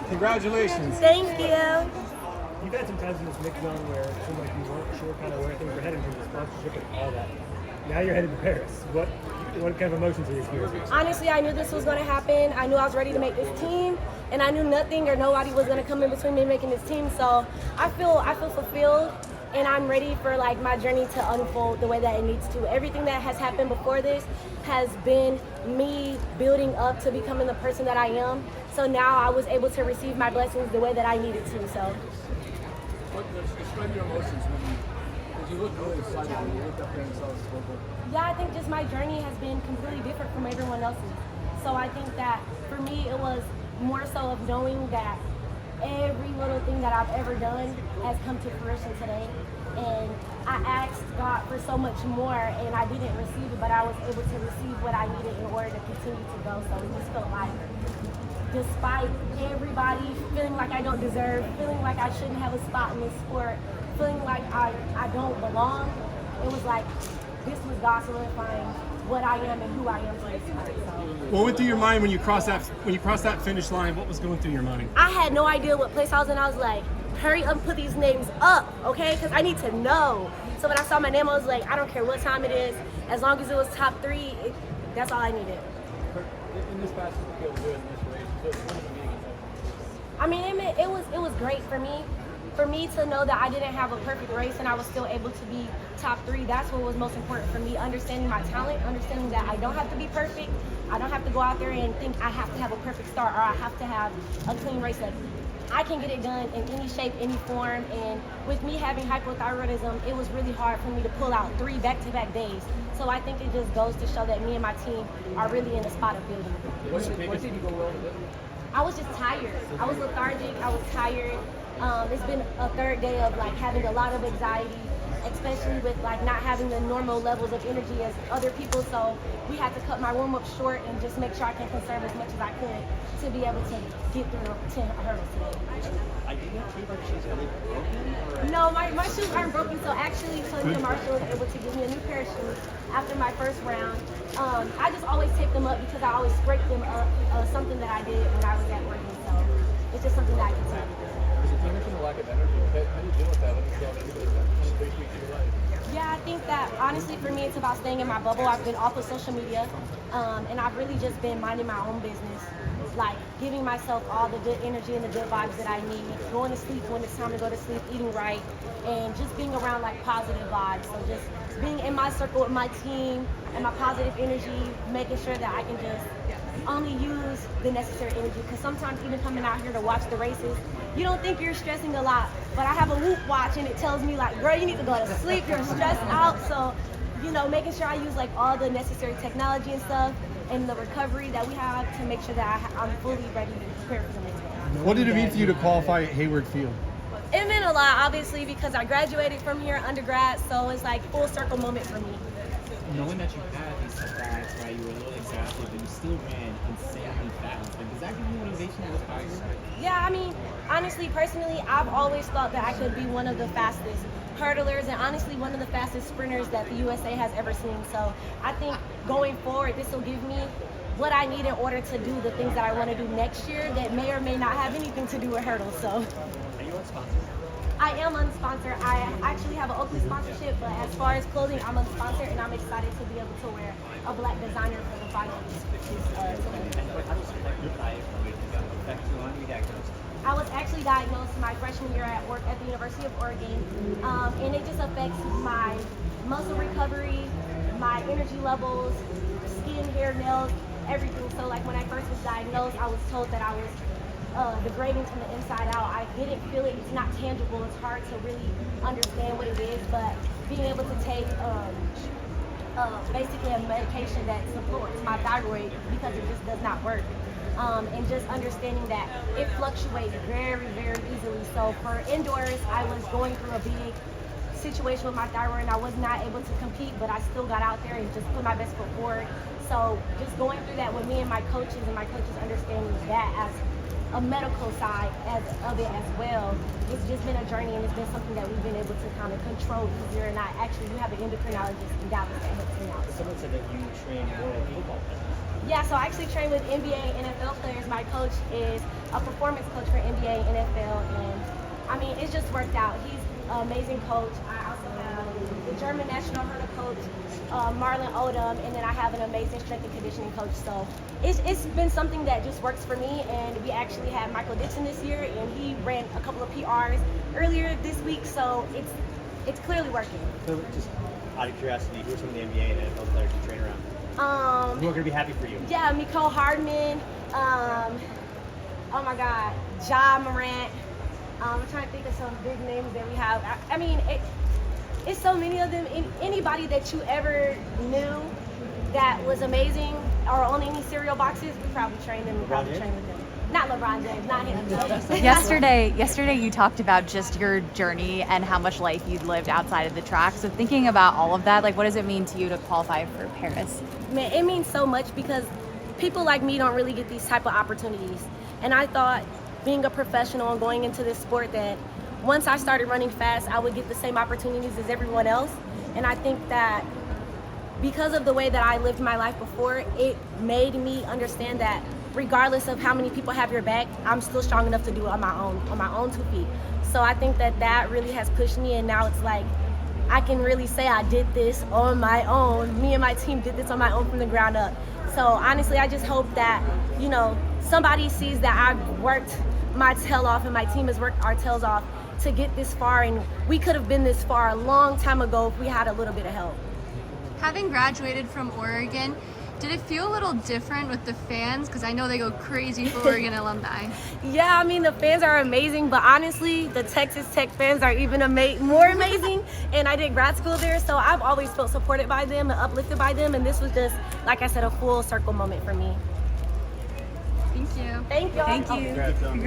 Congratulations. Thank you. You've had some times in this mix zone where it seemed like you weren't sure kind of where things were headed in terms of sponsorship and all that. Now you're headed to Paris. What kind of emotions are you experiencing? Honestly, I knew this was going to happen. I knew I was ready to make this team, and I knew nothing or nobody was going to come in between me making this team. So I feel fulfilled, and I'm ready for like my journey to unfold the way that it needs to. Everything that has happened before this has been me building up to becoming the person that I am. So now I was able to receive my blessings the way that I needed to. So. Describe your emotions when you look really excited when you look up there and saw the scoreboard. Yeah, I think just my journey has been completely different from everyone else's. So I think that for me, it was more so of knowing that every little thing that I've ever done has come to fruition today. And I asked God for so much more, and I didn't receive it, but I was able to receive what I needed in order to continue to go. So it just felt like, despite everybody feeling like I don't deserve, feeling like I shouldn't have a spot in this sport, feeling like I don't belong, it was like this was God solidifying what I am and who I am to this sport. So. What went through your mind when you crossed that finish line? What was going through your mind? I had no idea what place I was in. I was like, hurry up and put these names up, okay? Because I need to know. So when I saw my name, I was like, I don't care what time it is, as long as it was top 3, that's all I needed. In this past field, doing this race, I mean, it was great for me. For me to know that I didn't have a perfect race and I was still able to be top 3, that's what was most important for me. Understanding my talent, understanding that I don't have to be perfect. I don't have to go out there and think I have to have a perfect start or I have to have a clean race. Like, I can get it done in any shape, any form. And with me having hypothyroidism, it was really hard for me to pull out 3 back-to-back days. So I think it just goes to show that me and my team are really in a spot of building. What did you go well with it? I was just tired. I was lethargic. I was tired. It's been a third day of like having a lot of anxiety, especially with like not having the normal levels of energy as other people. So we had to cut my warm up short and just make sure I can conserve as much as I could to be able to get through 10 hurdles today. I didn't feel like she's really broken. No, my shoes aren't broken. So actually, Tonya Marshall was able to give me a new pair of shoes after my first round. I just always tape them up because I always scrape them up. Something that I did when I was at Oregon. So it's just something that I can do. You mentioned the lack of energy. How do you deal with that when you go into this 3 weeks of your life? Yeah, I think that honestly for me it's about staying in my bubble. I've been off of social media and I've really just been minding my own business, like giving myself all the good energy and the good vibes that I need, going to sleep when it's time to go to sleep, eating right, and just being around like positive vibes. So just being in my circle with my team and my positive energy, making sure that I can just only use the necessary energy, because sometimes even coming out here to watch the races, you don't think you're stressing a lot, but I have a Whoop watch and it tells me like, girl, you need to go to sleep, you're stressed out. So, you know, making sure I use like all the necessary technology and stuff and the recovery that we have to make sure that I'm fully ready to prepare for the next one. What did it mean for you to qualify at Hayward Field? It meant a lot, obviously, because I graduated from here undergrad, so it's like full circle moment for me. Knowing that you had these setbacks, right, you were a little exhausted, but you still ran insanely fast. Like, does that give you motivation to inspire you? Yeah, I mean, honestly, personally, I've always thought that I could be one of the fastest hurdlers and honestly one of the fastest sprinters that the USA has ever seen. So I think going forward, this will give me what I need in order to do the things that I want to do next year that may or may not have anything to do with hurdles. So. Are you unsponsored? I am unsponsored. I actually have an Oakley sponsorship, but as far as clothing, I'm unsponsored, and I'm excited to be able to wear a black designer for the finals. I was actually diagnosed my freshman year at work at the University of Oregon, and it just affects my muscle recovery, my energy levels, skin, hair, nails, everything. So like when I first was diagnosed, I was told that I was degrading from the inside out. I didn't feel it. It's not tangible. It's hard to really understand what it is, but being able to take basically a medication that supports my thyroid because it just does not work. And just understanding that it fluctuates very, very easily. So for indoors, I was going through a big situation with my thyroid and I was not able to compete, but I still got out there and just put my best foot forward. So just going through that with me and my coaches understanding that as a medical side of it as well, it's just been a journey and it's been something that we've been able to kind of control easier. And I actually do have an endocrinologist in Dallas that helps me out. Someone said that you train more like football players. Yeah, so I actually train with NBA and NFL players. My coach is a performance coach for NBA and NFL, and I mean, it's just worked out. He's an amazing coach. I also have the German national hurdle coach, Marlon Odom, and then I have an amazing strength and conditioning coach. So it's been something that just works for me, and we actually had Michael Dixon this year, and he ran a couple of PRs earlier this week, so it's clearly working. So just out of curiosity, who are some of the NBA and NFL players you train around? Who are going to be happy for you? Yeah, Miko Hardman. Oh my God, Ja Morant. I'm trying to think of some big names that we have. I mean, it's so many of them. Anybody that you ever knew that was amazing or on any cereal boxes, we probably trained them. We probably trained with them. Not LeBron James, not him. Yesterday you talked about just your journey and how much life you'd lived outside of the track. So thinking about all of that, like, what does it mean to you to qualify for Paris? Man, it means so much because people like me don't really get these type of opportunities. And I thought, being a professional and going into this sport, that once I started running fast, I would get the same opportunities as everyone else. And I think that because of the way that I lived my life before, it made me understand that regardless of how many people have your back, I'm still strong enough to do it on my own 2 feet. So I think that really has pushed me, and now it's like I can really say I did this on my own. Me and my team did this on my own from the ground up. So honestly, I just hope that, you know, somebody sees that I've worked my tail off and my team has worked our tails off to get this far, and we could have been this far a long time ago if we had a little bit of help. Having graduated from Oregon, did it feel a little different with the fans? Because I know they go crazy for Oregon alumni. Yeah, I mean, the fans are amazing, but honestly, the Texas Tech fans are even more amazing. And I did grad school there, so I've always felt supported by them and uplifted by them. And this was just, like I said, a full circle moment for me. Thank you. Thank y'all. Thank you.